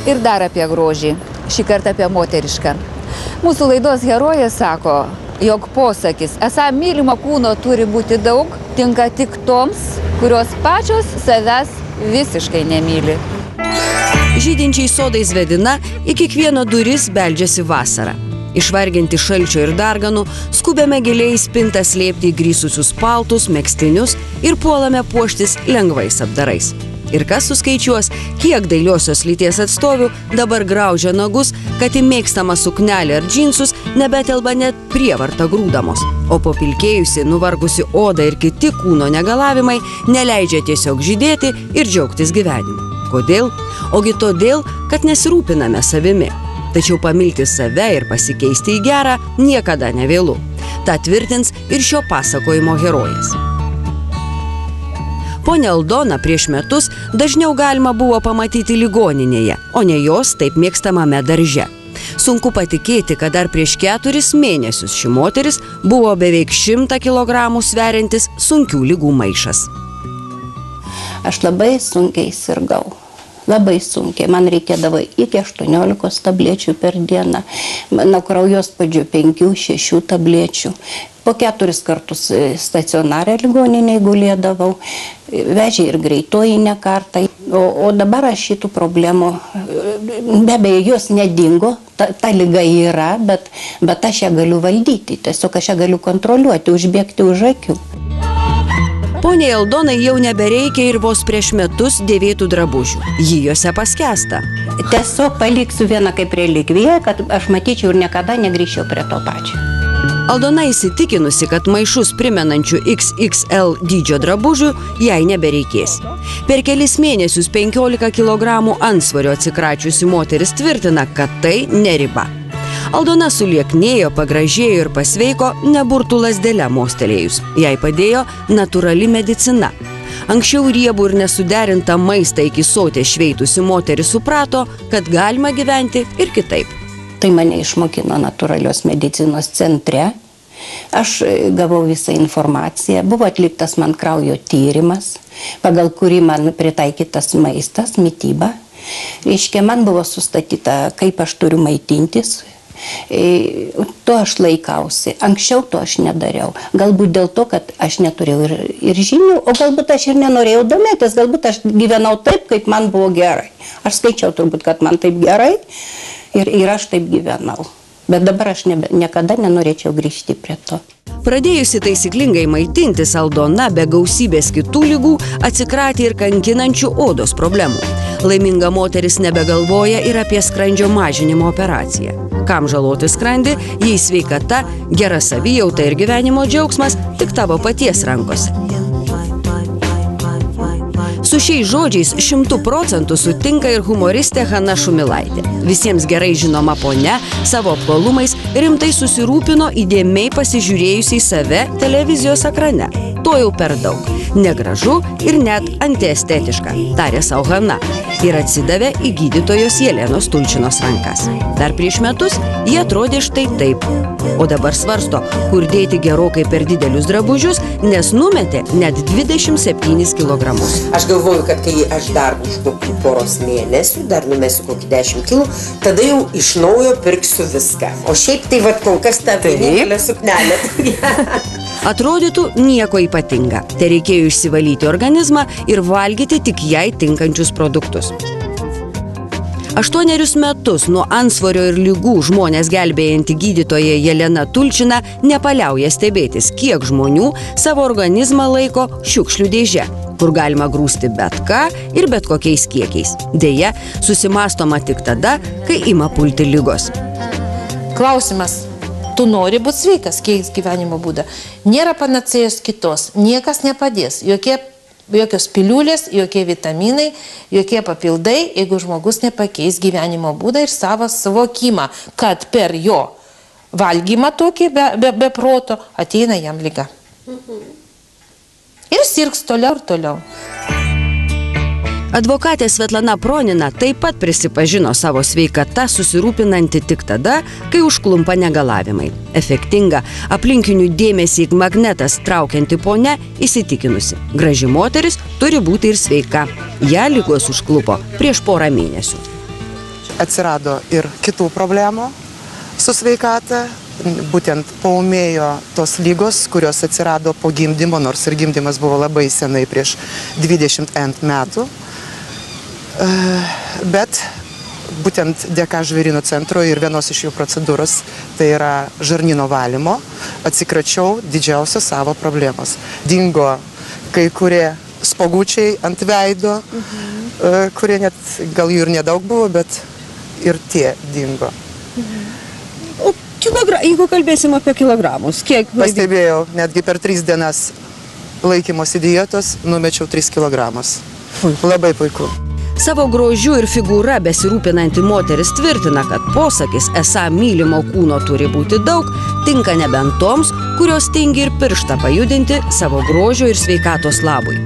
Ir dar apie grožį, šį kartą apie moterišką. Mūsų laidos herojė sako, jog posakis, esą mylimo kūno turi būti daug, tinka tik toms, kurios pačios savęs visiškai nemyli. Žydinčiai sodais vedina, į kiekvieno duris beldžiasi vasara. Išvarginti šalčio ir darganų, skubėme giliai spintą slėpti įgrįsusius paltus, megztinius ir puolame puoštis lengvais apdarais. Ir kas suskaičiuos, kiek dailiosios lyties atstovių dabar graužia nagus, kad į mėgstamą suknelę ar džinsus nebetelba net prievarta grūdamos. O popilkėjusi, nuvargusi oda ir kiti kūno negalavimai neleidžia tiesiog žydėti ir džiaugtis gyvenimu. Kodėl? Ogi todėl, kad nesirūpiname savimi. Tačiau pamilti save ir pasikeisti į gerą niekada nevėlu. Ta tvirtins ir šio pasakojimo herojės. Ponią Aldoną prieš metus dažniau galima buvo pamatyti ligoninėje, o ne jos taip mėgstamame darže. Sunku patikėti, kad dar prieš 4 mėnesius ši moteris buvo beveik 100 kilogramų sveriantis sunkių ligų maišas. Aš labai sunkiai sirgau. Labai sunkiai. Man reikėdavo iki 18 tablečių per dieną. Nuo kraujospūdžio 5-6 tablečių. Po 4 kartus stacionare ligoniniai gulėdavau. Vežė ir greitoji ne kartą. O dabar aš šitų problemų, be abejo, jos nedingo. Ta liga yra, bet aš ją galiu valdyti. Tiesiog aš ją galiu kontroliuoti, užbėgti už akių. Poniai Aldonai jau nebereikia ir vos prieš metus dėvėtų drabužių. Ji juose paskęsta. Tiesiog paliksiu vieną kaip relikviją, kad aš matyčiau ir niekada negrįžčiau prie to pačio. Aldona įsitikinusi, kad maišus primenančių XXL dydžio drabužių jai nebereikės. Per kelis mėnesius 15 kg antsvorio atsikračiusi moteris tvirtina, kad tai ne riba. Aldona sulieknėjo, pagražėjo ir pasveiko neburtų lazdelę mostelėjus. Jai padėjo natūrali medicina. Anksčiau riebų ir nesuderinta maistą iki sotės šveitusi moteris suprato, kad galima gyventi ir kitaip. Tai mane išmokino natūralios medicinos centre. Aš gavau visą informaciją. Buvo atliktas man kraujo tyrimas, pagal kurį man pritaikytas maistas, mityba. Reiškia, man buvo sustatyta, kaip aš turiu maitintis. To aš laikausi. Anksčiau to aš nedariau. Galbūt dėl to, kad aš neturėjau ir žinių, o galbūt aš ir nenorėjau domėtis, galbūt aš gyvenau taip, kaip man buvo gerai. Aš skaičiau turbūt, kad man taip gerai ir aš taip gyvenau. Bet dabar aš niekada nenorėčiau grįžti prie to. Pradėjusi taisyklingai maitintis, Aldona be gausybės kitų ligų atsikratė ir kankinančių odos problemų. Laiminga moteris nebegalvoja ir apie skrandžio mažinimo operaciją. Kam žaloti skrandį, jei sveikata, gera savijauta ir gyvenimo džiaugsmas tik tavo paties rankose. Su šiais žodžiais 100% sutinka ir humoristė Hana Šumilaitė. Visiems gerai žinoma ponia savo apvalumais rimtai susirūpino įdėmiai pasižiūrėjusiai save televizijos ekrane. To jau per daug. Negražu ir net antiestetiška, tarė sau Hana. Ir atsidavė į gydytojos Jelenos Tulčinos rankas. Dar prieš metus jie atrodė štai taip. O dabar svarsto, kur dėti gerokai per didelius drabužius, nes numetė net 27 kilogramus. Aš galvoju, kad kai aš dar už kokių poros mėnesių, dar numesiu kokį 10 kilų, tada jau iš naujo pirksiu viską. O šiaip tai vat kol kas ta vienintelė suknelė. Atrodytų nieko ypatinga. Te reikėjo išsivalyti organizmą ir valgyti tik jai tinkančius produktus. 8 metus nuo antsvorio ir lygų žmonės gelbėjanti gydytoja Jelena Tulčina nepaliauja stebėtis, kiek žmonių savo organizmą laiko šiukšlių dėže, kur galima grūsti bet ką ir bet kokiais kiekiais. Deja, susimąstoma tik tada, kai ima pulti ligos. Klausimas. Tu nori būti sveikas, keisk gyvenimo būdą. Nėra panacėjos kitos, niekas nepadės. Jokios piliulės, jokie vitaminai, jokie papildai, jeigu žmogus nepakeis gyvenimo būdą ir savo suvokimą, kad per jo valgymą tokį be proto ateina jam liga. Ir sirgs toliau ir toliau. Advokatė Svetlana Pronina taip pat prisipažino savo sveikata susirūpinanti tik tada, kai užklumpa negalavimai. Efektinga, aplinkinių dėmesį į magnetas traukianti ponia įsitikinusi. Graži moteris turi būti ir sveika. Ja ligos užklupo prieš porą mėnesių. atsirado ir kitų problemų su sveikata, būtent paūmėjo tos lygos, kurios atsirado po gimdymo, nors ir gimdymas buvo labai senai prieš 20 metų. Bet būtent dėka žvėryno centro ir vienos iš jų procedūros, tai yra žarnyno valymo, atsikračiau didžiausios savo problemos. Dingo kai kurie spogučiai ant veido, kurie net, gal jų ir nedaug buvo, bet ir tie dingo. O jeigu kalbėsim apie kilogramus, kiek? Pastebėjau, netgi per 3 dienas laikymosi dietos numečiau 3 kilogramus. Labai puiku. Savo grožiu ir figūra besirūpinanti moteris tvirtina, kad posakis esą mylimo kūno turi būti daug, tinka nebent toms, kurios tingi ir pirštą pajudinti savo grožio ir sveikatos labui.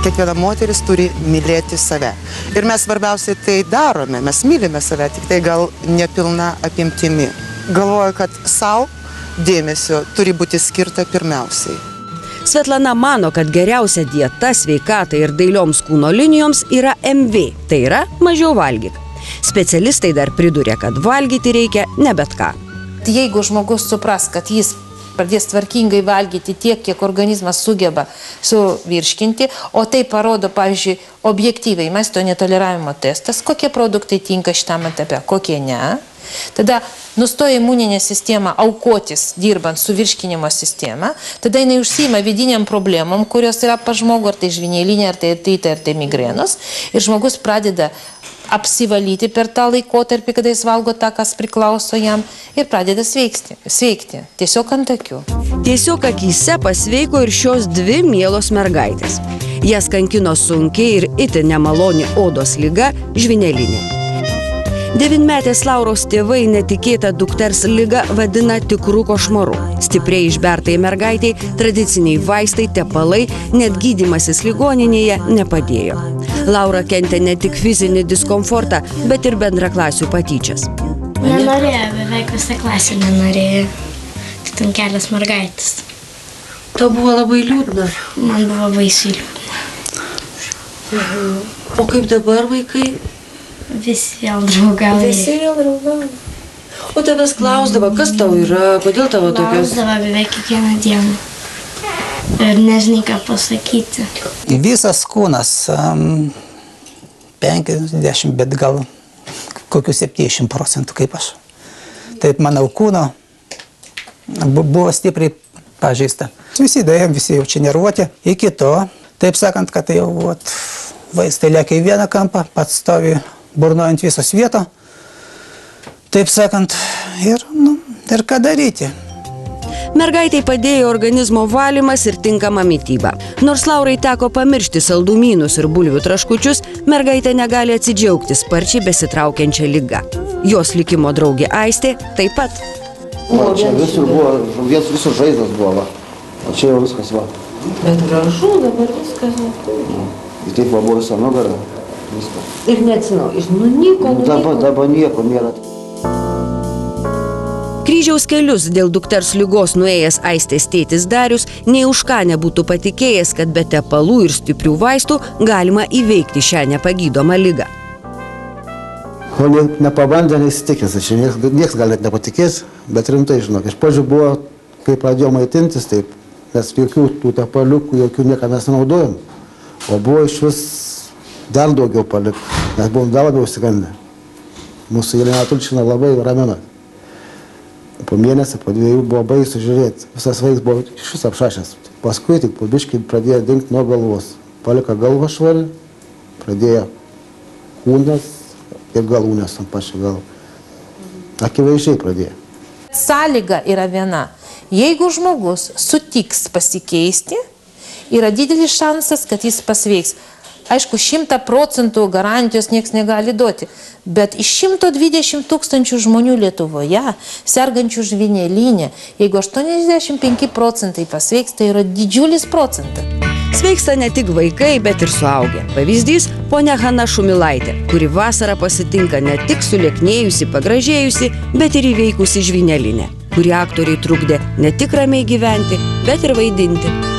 Kiekviena moteris turi mylėti save. Ir mes svarbiausiai tai darome, mes mylime save, tik tai gal nepilna apimtimi. Galvoju, kad savo dėmesio turi būti skirta pirmiausiai. Svetlana mano, kad geriausia dieta sveikatai ir dailioms kūno linijoms yra MV, tai yra mažiau valgyk. Specialistai dar priduria, kad valgyti reikia ne bet ką. Jeigu žmogus supras, kad jis pradės tvarkingai valgyti tiek, kiek organizmas sugeba suvirškinti, o tai parodo, pavyzdžiui, objektyviai maisto netoleravimo testas, kokie produktai tinka šitam etape, kokie ne. Tada nustoja imuninė sistema aukotis, dirbant su virškinimo sistema, tada jinai užsiima vidiniam problemom, kurios yra pas žmogų, ar tai žvynelinė, ar tai artritai, ar tai migrenos, ir žmogus pradeda apsivalyti per tą laikotarpį, kada jis valgo tą, kas priklauso jam, ir pradeda sveikti, tiesiog ant akių. Tiesiog akyse pasveiko ir šios 2 mielos mergaitės. Jas kankino sunkiai ir itin nemaloni odos liga žvynelinė. 9-metės Lauros tėvai netikėtą dukters ligą vadina tikrų košmaru. Stipriai išbertai mergaitei tradiciniai vaistai, tepalai, net gydymasis ligoninėje nepadėjo. Laura kentė ne tik fizinį diskomfortą, bet ir bendraklasių patyčias. Nenorėjo, beveik visą klasę nenorėjo. Tik ten kelias mergaitės. Tau buvo labai liūdna? Man buvo baisiai liūdna. O kaip dabar vaikai? Visi vėl draugauja. O tavęs klausdavo, kas tau yra, kodėl tavo tokios? Klausdavo beveik kiekvieną dieną. Ir nežinai, ką pasakyti. Visas kūnas 50, bet gal kokius 70% kaip aš. Taip, manau, kūno buvo stipriai pažeista. Visi daėjom, visi jau čia nervuoti. Iki to, taip sakant, kad jau vaistai lėkia į vieną kampą, pats stovi burnuojant visos vietą, taip sakant, ir ką daryti. Mergaitai padėjo organizmo valymas ir tinkama mityba. Nors Laurai teko pamiršti saldumynus ir bulvių traškučius, mergaitė negali atsidžiaugti sparčiai besitraukiančią ligą. Jos likimo draugė Aistė taip pat. O čia visur buvo, visur žaizdas buvo, o čia jau viskas va. Bet gražu dabar viskas. Ir taip va buvo visą nugarą. Ir neatsinaujus, nieko. Dabar nieko nėra. Kryžiaus kelius dėl dukters ligos nuėjęs Aistės tėtis Darius nei už ką nebūtų patikėjęs, kad be tepalų ir stiprių vaistų galima įveikti šią nepagydomą ligą. O nepabandė, neįsitikęs, čia nieks gal net nepatikės, bet rimtai žinok. Iš pradžių buvo, kai pradėjau maitintis, taip, nes jokių tų tepaliukų, jokių nieką mes nenaudojom, o buvo iš vis dar daugiau palikti, nes buvom dar labiau užsigandę. Mūsų Jelena Tulčina labai ramina. Po mėnesį, po 2 buvo baisu žiūrėti. Visas vaikas buvo iš vis apšašęs. Paskui tik po biškį pradėjo dingti nuo galvos. Palika galvą švarį, pradėjo kūnas ir galūnės ant pačią galvą. Akivaizdžiai pradėjo. Sąlyga yra viena. Jeigu žmogus sutiks pasikeisti, yra didelis šansas, kad jis pasveiks. Aišku, 100% garantijos nieks negali duoti, bet iš 120 000 žmonių Lietuvoje, sergančių žvynelinę, jeigu 85% pasveiks, tai yra didžiulis procentas. Sveiksta ne tik vaikai, bet ir suaugę. Pavyzdys – ponia Hana Šumilaitė, kuri vasarą pasitinka ne tik sulieknėjusi, pagražėjusi, bet ir įveikusi žvynelinę, kuri aktoriai trukdė ne tik ramiai gyventi, bet ir vaidinti.